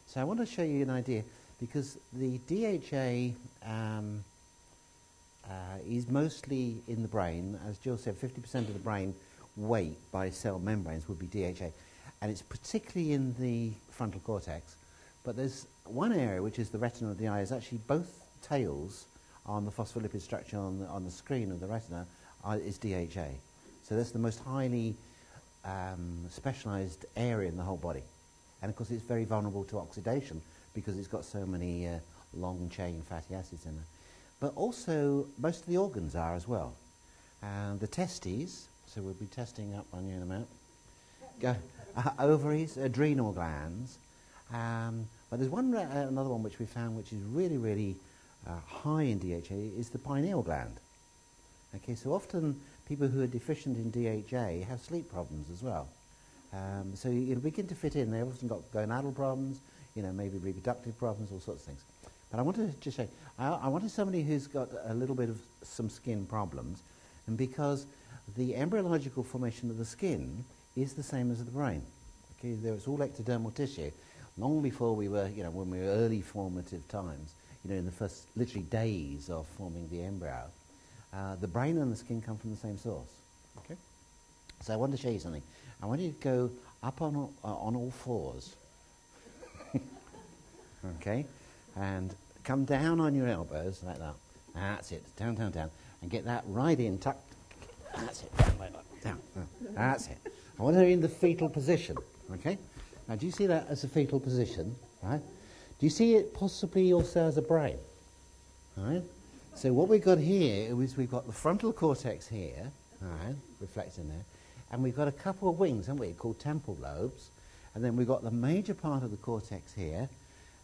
So I want to show you an idea, because the DHA is mostly in the brain. As Jill said, 50% of the brain weight by cell membranes would be DHA. And it's particularly in the frontal cortex. But there's one area, which is the retina of the eye, is actually both tails on the phospholipid structure on the screen of the retina is DHA. So that's the most highly specialized area in the whole body. And of course it's very vulnerable to oxidation because it's got so many long chain fatty acids in it. But also most of the organs are as well. The testes, so we'll be testing up on you in a minute. Ovaries, adrenal glands. But there's another one which we found which is really, really high in DHA is the pineal gland. Okay, so often people who are deficient in DHA have sleep problems as well. So it'll begin to fit in. They've often got gonadal problems, maybe reproductive problems, all sorts of things. But I wanted to just say, I wanted somebody who's got a little bit of some skin problems, and because the embryological formation of the skin is the same as the brain. Okay, it's all ectodermal tissue. Long before we were, when we were early formative times, in the first literally days of forming the embryo, the brain and the skin come from the same source. Okay? So I wanted to show you something. I want you to go up on all fours. Okay? And come down on your elbows like that. That's it. Down, down, down. And get that right in, tucked. That's it. Down like that. Down. That's it. I want her in the fetal position. Okay? Now, do you see that as a fetal position? Right? Do you see it possibly also as a brain? Right? So what we've got here is we've got the frontal cortex here, right, reflecting there, and we've got a couple of wings, haven't we, called temporal lobes, and then we've got the major part of the cortex here,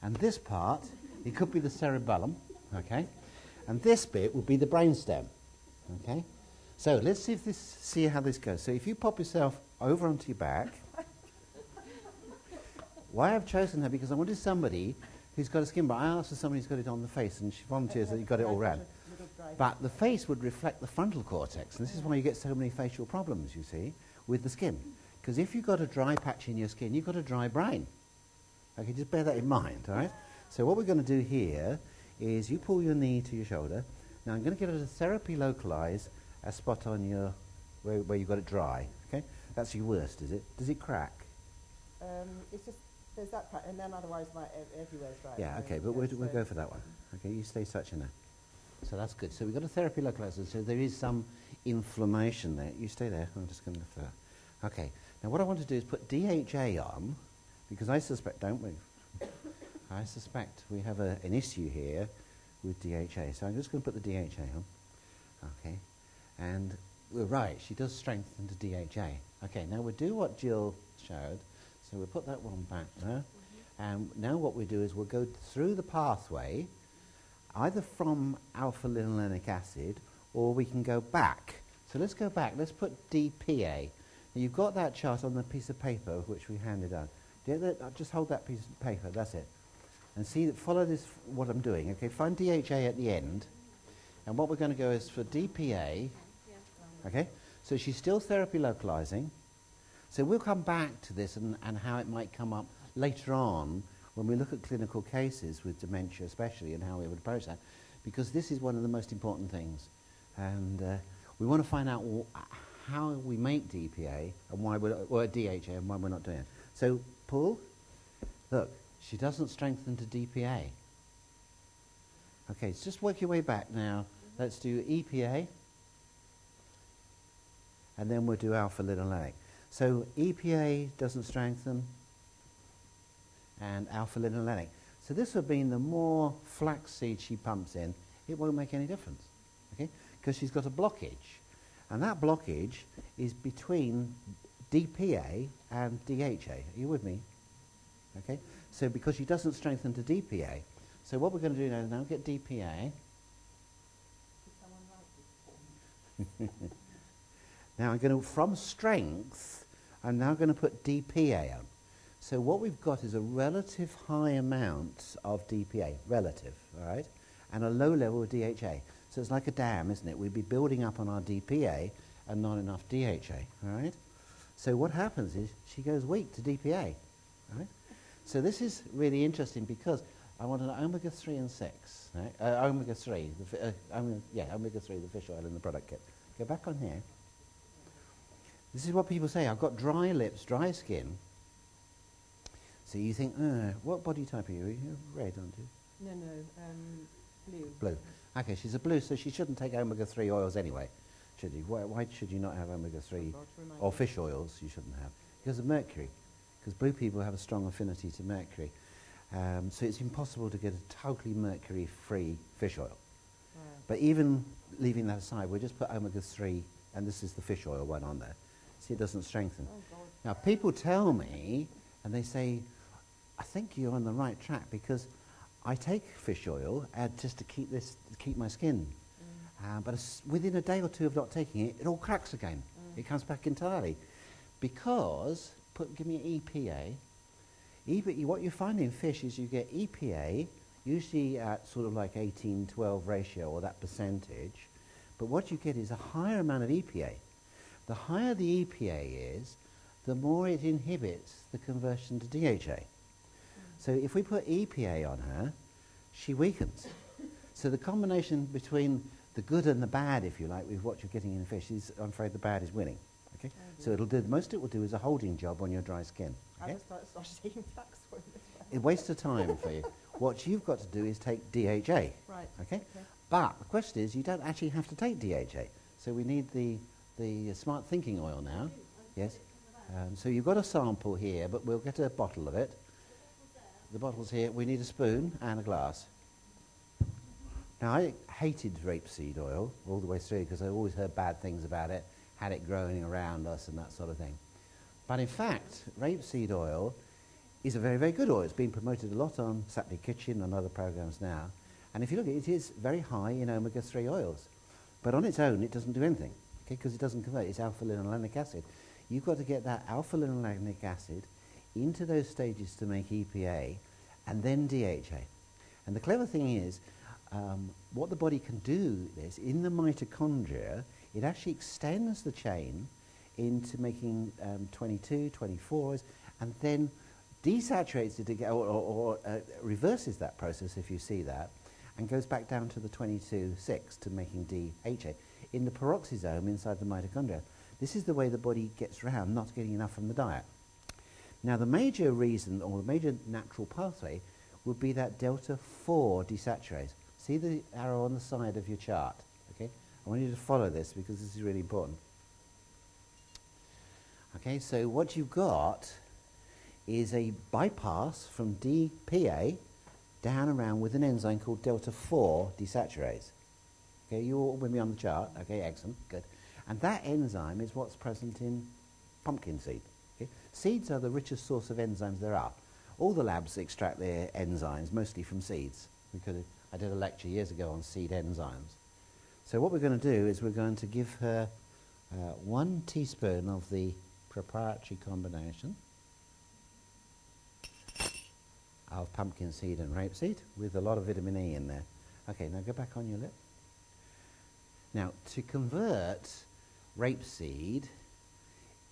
and this part, it could be the cerebellum, okay, and this bit would be the brainstem, okay. So let's see how this goes. So if you pop yourself over onto your back. Why I've chosen her, because I wanted somebody who's got a skin, but I asked for somebody who's got it on the face, and she volunteers that you got it all round. But the face would reflect the frontal cortex, and this is why you get so many facial problems, you see, with the skin. Because if you've got a dry patch in your skin, you've got a dry brain. Okay, just bear that in mind, all right? So what we're going to do here is you pull your knee to your shoulder. Now I'm going to give it a therapy localize a spot on your, where you've got it dry, okay? That's your worst, is it? Does it crack? It's just, there's that part, and then otherwise everywhere's right. Yeah, okay, but we'll go for that one. Okay, you stay touching there. So that's good. So we've got a therapy localizer, so there is some inflammation there. You stay there, I'm just going to lift that. Okay, now what I want to do is put DHA on, because I suspect, don't we? I suspect we have an issue here with DHA. So I'm just going to put the DHA on. Okay, and we're right, she does strengthen the DHA. Okay, now we'll do what Jill showed. So we'll put that one back there. And now what we do is we'll go through the pathway, either from alpha-linolenic acid, or we can go back. So let's go back. Let's put DPA. Now you've got that chart on the piece of paper which we handed out. Just hold that piece of paper. That's it. And see, follow this, what I'm doing. Okay, find DHA at the end. And what we're going to go is for DPA. Okay, so she's still therapy localizing. So we'll come back to this and how it might come up later on when we look at clinical cases with dementia especially, and how we would approach that, because this is one of the most important things. And we want to find out how we make DPA and why or DHA and why we're not doing it. So Paul, look, she doesn't strengthen to DPA. Okay, so just work your way back now. Let's do EPA, and then we'll do alpha-linolenic. So EPA doesn't strengthen, and alpha-linolenic. So this would mean the more flaxseed she pumps in, it won't make any difference, okay? Because she's got a blockage, and that blockage is between DPA and DHA. Are you with me? Okay. So because she doesn't strengthen to DPA, so what we're going to do now is get DPA. Now I'm going to, from strength, I'm now going to put DPA on. So what we've got is a relative high amount of DPA, relative, all right, and a low level of DHA. So it's like a dam, isn't it? We'd be building up on our DPA and not enough DHA, all right? So what happens is she goes weak to DPA, all right? So this is really interesting because I want an omega-3 and 6, right? Omega-3, omega-3, the fish oil in the product kit. Go back on here. This is what people say. I've got dry lips, dry skin. So you think, what body type are you? You're red, aren't you? No, blue. Blue. Okay, she's a blue, so she shouldn't take omega-3 oils anyway, should you? Why should you not have omega-3 or fish oils you shouldn't have? Because of mercury. Because blue people have a strong affinity to mercury. So it's impossible to get a totally mercury-free fish oil. Wow. But even leaving that aside, we'll just put omega-3, and this is the fish oil one on there. See, it doesn't strengthen. Oh, God. Now, people tell me, and they say, I think you're on the right track because I take fish oil just to keep my skin. But within a day or two of not taking it, it all cracks again. It comes back entirely. Because, give me EPA. What you find in fish is you get EPA, usually at sort of like 18-12 ratio or that percentage. But what you get is a higher amount of EPA. The higher the EPA is, the more it inhibits the conversion to DHA. So if we put EPA on her, she weakens. So the combination between the good and the bad, if you like, with what you're getting in fish is, I'm afraid the bad is winning. Okay? So it'll do, the most it will do is a holding job on your dry skin. Okay? I just started eating flax oil as well. It's a waste of time for you. What you've got to do is take DHA. Right. Okay? But the question is, you don't actually have to take DHA. So we need the smart thinking oil now. Yes? So you've got a sample here, but we'll get a bottle of it. The bottle's here. We need a spoon and a glass. Now, I hated rapeseed oil all the way through because I always heard bad things about it, had it growing around us and that sort of thing. But in fact, rapeseed oil is a very, very good oil. It's been promoted a lot on Saturday Kitchen and other programs now. And if you look at it, it is very high in omega-3 oils. But on its own, it doesn't do anything, okay, because it doesn't convert. It's alpha-linolenic acid. You've got to get that alpha-linolenic acid into those stages to make EPA and then DHA. And the clever thing is, what the body can do is, in the mitochondria, it actually extends the chain into making 22, 24s, and then desaturates it again, or reverses that process, if you see that, and goes back down to the 22,6 to making DHA in the peroxisome inside the mitochondria. This is the way the body gets around not getting enough from the diet. Now, the major reason, or the major natural pathway, would be that delta 4 desaturase. See the arrow on the side of your chart, okay? I want you to follow this because this is really important. Okay, so what you've got is a bypass from DPA down around with an enzyme called delta 4 desaturase. Okay, you're all with me on the chart. Okay, excellent, good. And that enzyme is what's present in pumpkin seed. Okay? Seeds are the richest source of enzymes there are. All the labs extract their enzymes mostly from seeds. I did a lecture years ago on seed enzymes. So what we're going to do is we're going to give her 1 teaspoon of the proprietary combination of pumpkin seed and rapeseed with a lot of vitamin E in there. Okay, now go back on your lip. Now, to convert rapeseed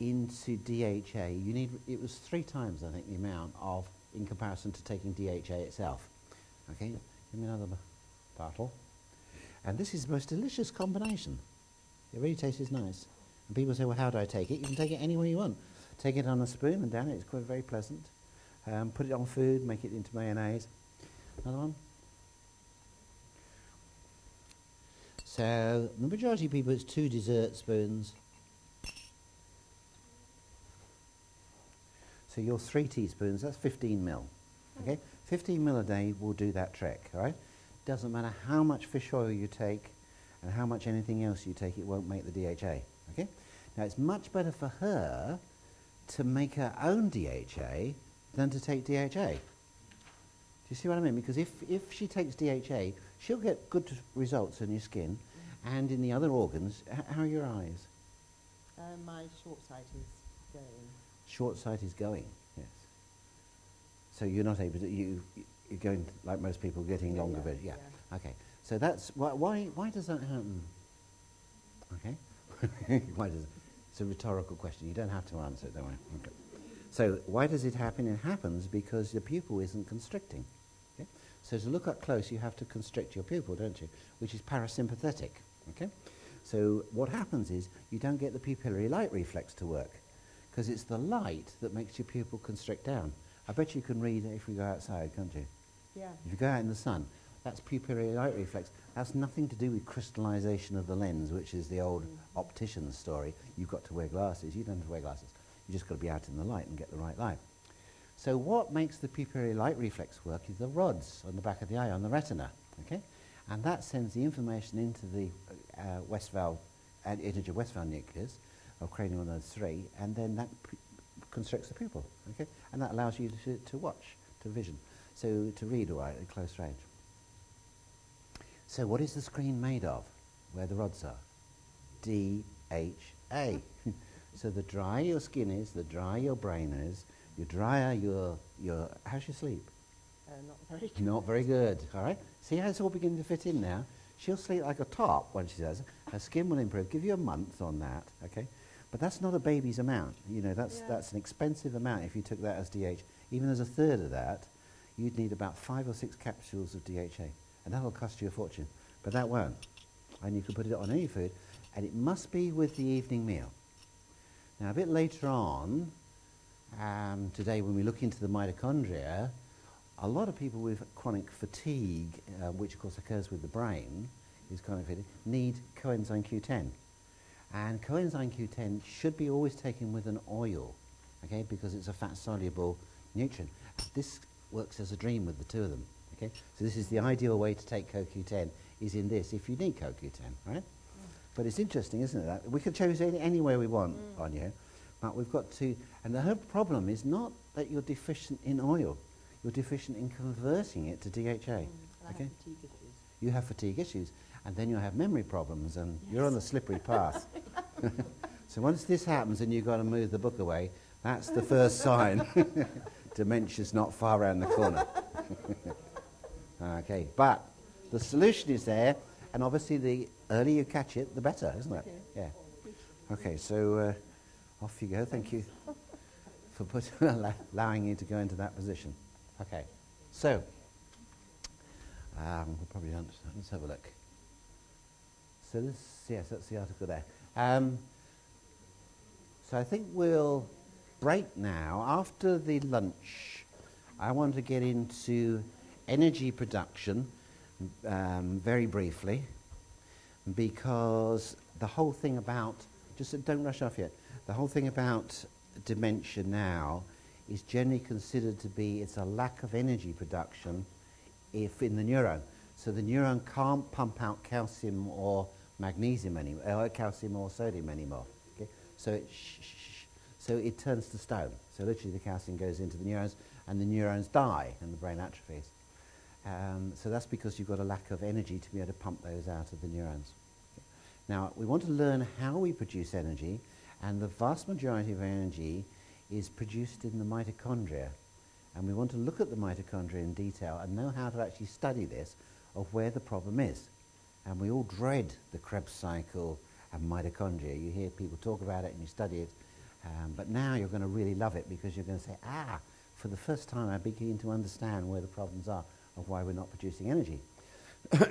into DHA, you need, it was 3 times, I think, the amount of, in comparison to taking DHA itself. Okay, give me another bottle. And this is the most delicious combination. It really tastes nice. And people say, well, how do I take it? You can take it any way you want. Take it on a spoon and down it. It's quite very pleasant. Put it on food, make it into mayonnaise. Another one. So the majority of people, it's 2 dessert spoons. So your 3 teaspoons, that's 15 mil. Okay, 15 mil a day will do that trick. All right. Doesn't matter how much fish oil you take and how much anything else you take, it won't make the DHA. Okay. Now it's much better for her to make her own DHA than to take DHA. Do you see what I mean? Because if she takes DHA, she'll get good results in your skin and in the other organs. How are your eyes? My short sight is going. Short sight is going, yes. So you're not able to, you're going, like most people, getting longer vision. Yeah. Okay. So that's, why does that happen? Okay. Why does it? It's a rhetorical question. You don't have to answer it, don't worry. Okay. So why does it happen? It happens because the pupil isn't constricting. Okay? So to look up close, you have to constrict your pupil, don't you? Which is parasympathetic. Okay? So what happens is you don't get the pupillary light reflex to work because it's the light that makes your pupil constrict down. I bet you can read if we go outside, can't you? Yeah. If you go out in the sun, that's pupillary light reflex. That's nothing to do with crystallization of the lens, which is the old optician's story. You've got to wear glasses. You don't have to wear glasses. You just got to be out in the light and get the right light. So what makes the pupillary light reflex work is the rods on the back of the eye, on the retina, okay? And that sends the information into the Westphal, integer Westphal nucleus of cranial node 3, and then that constricts the pupil, okay? And that allows you to watch, to vision, so to read all right at close range. So what is the screen made of, where the rods are? DHA. So the drier your skin is, the drier your brain is, the drier your how's your sleep? Not very good. Not very good, all right? See how it's all beginning to fit in now? She'll sleep like a top when she does. Her skin will improve. Give you a month on that, okay? But that's not a baby's amount. You know, that's an expensive amount if you took that as DH. Even as a third of that, you'd need about 5 or 6 capsules of DHA. And that'll cost you a fortune. But that won't. And you can put it on any food. And it must be with the evening meal. Now, a bit later on, today when we look into the mitochondria, a lot of people with chronic fatigue, which of course occurs with the brain, is chronic fatigue, need coenzyme Q10. And coenzyme Q10 should be always taken with an oil, okay, because it's a fat-soluble nutrient. This works as a dream with the two of them, okay? So this is the ideal way to take CoQ10, is in this, if you need CoQ10, right? But it's interesting, isn't it? That we could choose any way we want on you, but we've got to, and the whole problem is not that you're deficient in oil, you're deficient in converting it to DHA. I okay? have fatigue issues. You have fatigue issues, and then you'll have memory problems, and you're on the slippery path. So once this happens and you've got to move the book away, that's the first sign. Dementia's not far around the corner. Okay, but the solution is there, and obviously the earlier you catch it, the better, isn't it? Okay. Yeah. Okay, so off you go. Thank you for allowing you to go into that position. Okay, so we'll probably let's have a look. So this, yes, that's the article there. So I think we'll break now. After the lunch, I want to get into energy production very briefly, because the whole thing about, just don't rush off yet, the whole thing about dementia now is generally considered to be, it's a lack of energy production if in the neuron. So the neuron can't pump out calcium or magnesium anymore, or calcium or sodium anymore. Okay? So it turns to stone. So literally the calcium goes into the neurons and the neurons die and the brain atrophies. So that's because you've got a lack of energy to be able to pump those out of the neurons. Okay. Now, we want to learn how we produce energy, and the vast majority of energy is produced in the mitochondria. And we want to look at the mitochondria in detail and know how to actually study this, of where the problem is. And we all dread the Krebs cycle and mitochondria. You hear people talk about it and you study it, but now you're going to really love it, because you're going to say, for the first time I begin to understand where the problems are of why we're not producing energy.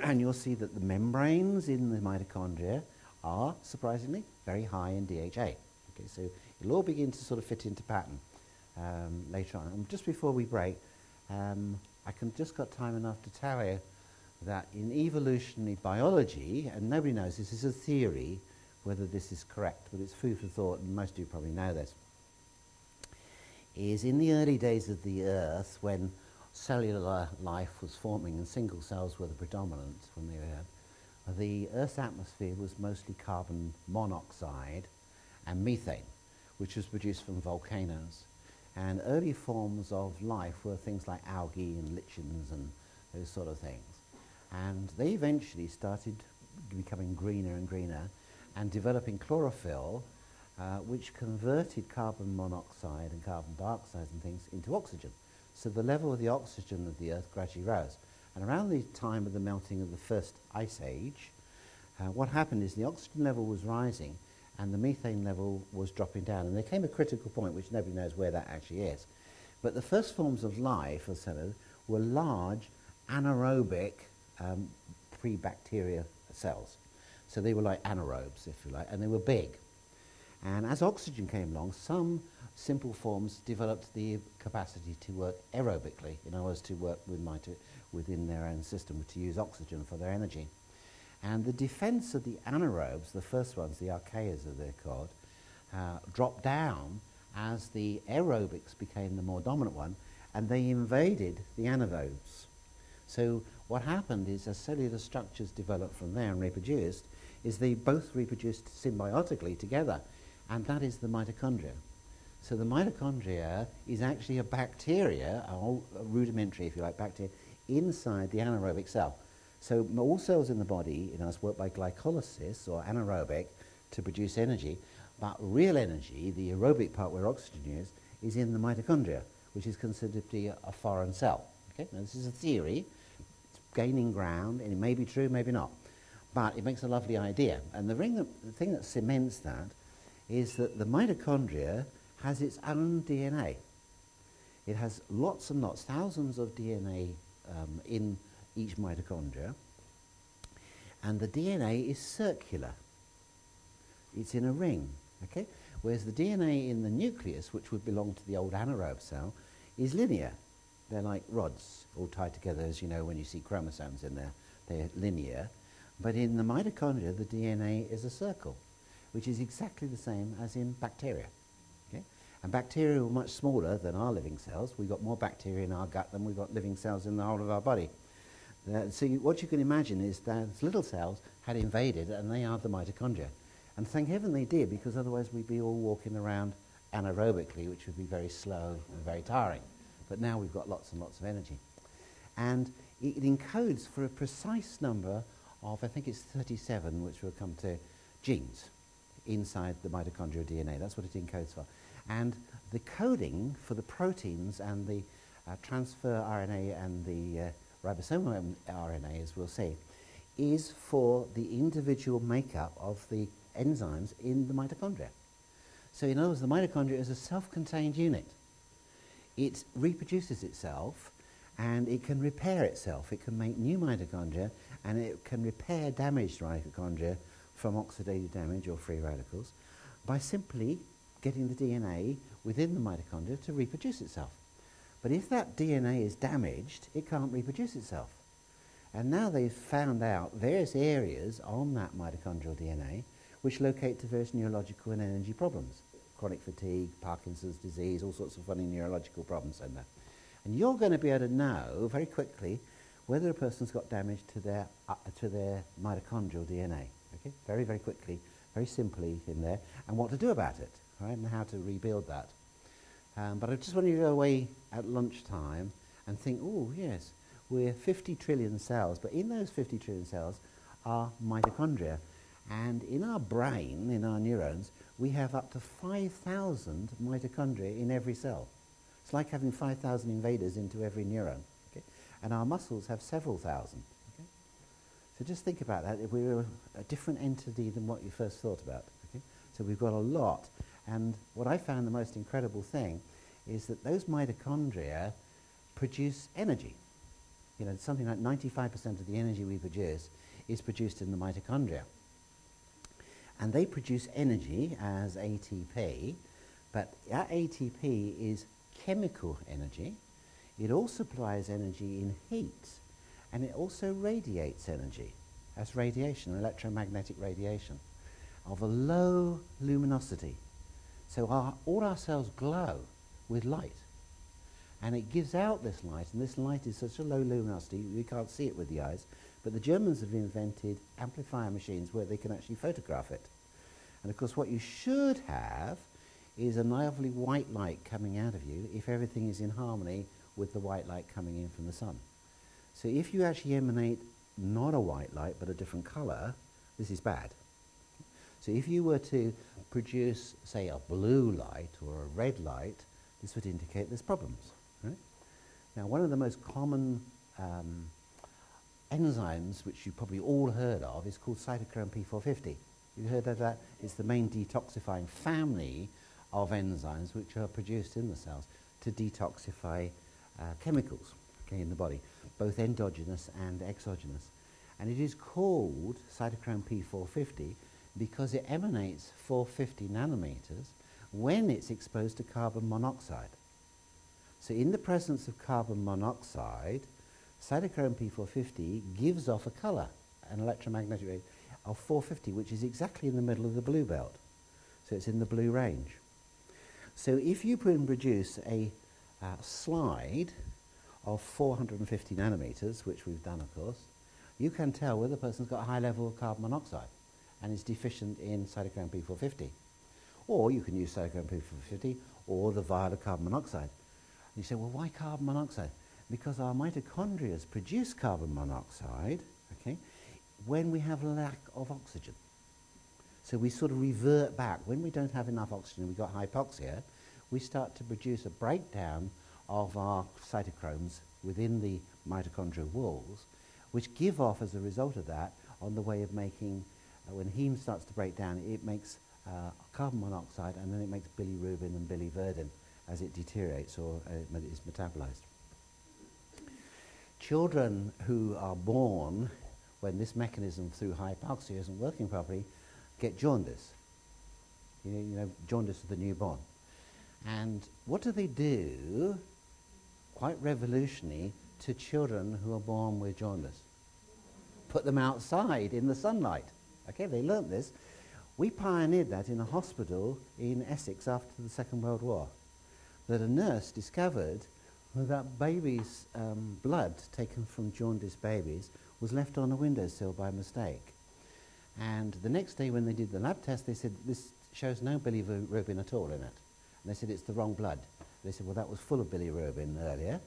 And you'll see that the membranes in the mitochondria are, surprisingly, very high in DHA. Okay, so it'll all begin to sort of fit into pattern later on. And just before we break, I can just got time enough to tell you that in evolutionary biology, and nobody knows, this is a theory, whether this is correct, but it's food for thought, and most of you probably know this, is in the early days of the Earth, when cellular life was forming and single cells were the predominant when they were here, the Earth's atmosphere was mostly carbon monoxide and methane, which was produced from volcanoes. And early forms of life were things like algae and lichens and those sort of things. And they eventually started becoming greener and greener and developing chlorophyll, which converted carbon monoxide and carbon dioxide and things into oxygen. So the level of the oxygen of the Earth gradually rose. And around the time of the melting of the first ice age, what happened is the oxygen level was rising, and the methane level was dropping down. And there came a critical point, which nobody knows where that actually is. But the first forms of life, as said, were large anaerobic pre-bacteria cells. So they were like anaerobes, if you like, and they were big. And as oxygen came along, some simple forms developed the capacity to work aerobically, in other words, to work within their own system, to use oxygen for their energy. And the defense of the anaerobes, the first ones, the archaeas as they're called, dropped down as the aerobics became the more dominant one, and they invaded the anaerobes. So what happened is, as cellular structures developed from there and reproduced, is they both reproduced symbiotically together, and that is the mitochondria. So the mitochondria is actually a bacteria, a rudimentary, if you like, bacteria, inside the anaerobic cell. So all cells in the body, in us, work by glycolysis, or anaerobic, to produce energy, but real energy, the aerobic part where oxygen is in the mitochondria, which is considered to be a foreign cell. Okay? Now this is a theory, it's gaining ground, and it may be true, maybe not, but it makes a lovely idea. And the thing that cements that is that the mitochondria has its own DNA. It has lots and lots, thousands of DNA in each mitochondria, and the DNA is circular. It's in a ring, okay? Whereas the DNA in the nucleus, which would belong to the old anaerobe cell, is linear. They're like rods, all tied together, as you know when you see chromosomes in there. They're linear. But in the mitochondria, the DNA is a circle, which is exactly the same as in bacteria. Okay? And bacteria are much smaller than our living cells. We've got more bacteria in our gut than we've got living cells in the whole of our body. So what you can imagine is that little cells had invaded, and they are the mitochondria. And thank heaven they did, because otherwise we'd be all walking around anaerobically, which would be very slow and very tiring. But now we've got lots and lots of energy. And it encodes for a precise number of, I think it's 37, which will come to, genes inside the mitochondrial DNA. That's what it encodes for. And the coding for the proteins and the transfer RNA and the ribosomal RNA, as we'll see, is for the individual makeup of the enzymes in the mitochondria. So in other words, the mitochondria is a self-contained unit. It reproduces itself, and it can repair itself. It can make new mitochondria, and it can repair damaged mitochondria from oxidative damage or free radicals by simply getting the DNA within the mitochondria to reproduce itself. But if that DNA is damaged, it can't reproduce itself. And now they've found out various areas on that mitochondrial DNA which locate to various neurological and energy problems. Chronic fatigue, Parkinson's disease, all sorts of funny neurological problems in there. And you're going to be able to know very quickly whether a person's got damage to their mitochondrial DNA. Okay? Very, very quickly, very simply in there, and what to do about it, right? And how to rebuild that. But I just want you to go away at lunchtime and think, oh yes, we're 50 trillion cells, but in those 50 trillion cells are mitochondria. And in our brain, in our neurons, we have up to 5,000 mitochondria in every cell. It's like having 5,000 invaders into every neuron. Okay? And our muscles have several thousand. Okay? So just think about that. If we were a different entity than what you first thought about. Okay? So we've got a lot. And what I found the most incredible thing is that those mitochondria produce energy. You know, something like 95% of the energy we produce is produced in the mitochondria. And they produce energy as ATP, but that ATP is chemical energy. It also supplies energy in heat, and it also radiates energy as radiation, electromagnetic radiation, of a low luminosity. So all our cells glow with light, and it gives out this light, and this light is such a low luminosity we can't see it with the eyes, but the Germans have invented amplifier machines where they can actually photograph it. And of course what you should have is a lovely white light coming out of you if everything is in harmony with the white light coming in from the sun. So if you actually emanate not a white light but a different colour, this is bad. So if you were to produce, say, a blue light or a red light, this would indicate there's problems. Right? Now, one of the most common enzymes, which you probably all heard of, is called cytochrome P450. You heard of that? It's the main detoxifying family of enzymes which are produced in the cells to detoxify chemicals, okay, in the body, both endogenous and exogenous. And it is called cytochrome P450 because it emanates 450 nanometers when it's exposed to carbon monoxide. So in the presence of carbon monoxide, cytochrome P450 gives off a color, an electromagnetic rate of 450, which is exactly in the middle of the blue belt. So it's in the blue range. So if you produce a slide of 450 nanometers, which we've done, of course, you can tell whether the person's got a high level of carbon monoxide and is deficient in cytochrome P450. Or you can use cytochrome P450 or the violet carbon monoxide. And you say, well, why carbon monoxide? Because our mitochondria produce carbon monoxide, okay, when we have lack of oxygen. So we sort of revert back. When we don't have enough oxygen, we've got hypoxia, we start to produce a breakdown of our cytochromes within the mitochondrial walls, which give off as a result of that on the way of making, when heme starts to break down, it makes carbon monoxide, and then it makes bilirubin and biliverdin as it deteriorates or is metabolized. Children who are born when this mechanism through hypoxia isn't working properly get jaundice. You know, jaundice of the newborn. And what do? Quite revolutionary to children who are born with jaundice. Put them outside in the sunlight. Okay, they learnt this. We pioneered that in a hospital in Essex after the Second World War. That a nurse discovered that babies' blood taken from jaundiced babies was left on a windowsill by mistake. And the next day when they did the lab test, they said, this shows no bilirubin at all in it. And they said, it's the wrong blood. They said, well, that was full of bilirubin earlier.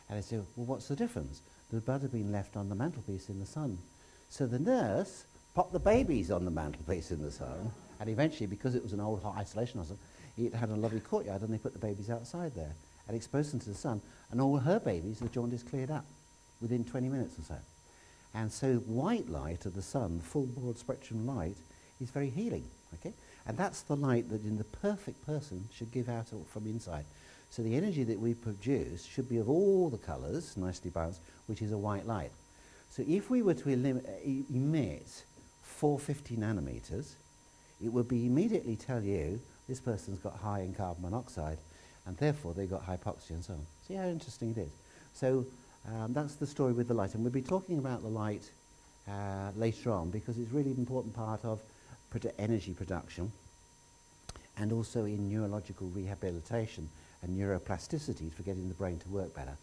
And they said, well, what's the difference? The blood had been left on the mantelpiece in the sun. So the nurse popped the babies on the mantelpiece in the sun, and eventually, because it was an old isolation hospital, it had a lovely courtyard, and they put the babies outside there and exposed them to the sun, and all her babies, the jaundice cleared up within 20 minutes or so. And so white light of the sun, full broad spectrum light, is very healing, okay? And that's the light that in the perfect person should give out from inside. So the energy that we produce should be of all the colours, nicely balanced, which is a white light. So if we were to emit 450 nanometers, it would be immediately tell you this person's got high in carbon monoxide, and therefore they've got hypoxia and so on. See how interesting it is. So that's the story with the light, and we'll be talking about the light later on because it's really an important part of energy production and also in neurological rehabilitation and neuroplasticity for getting the brain to work better.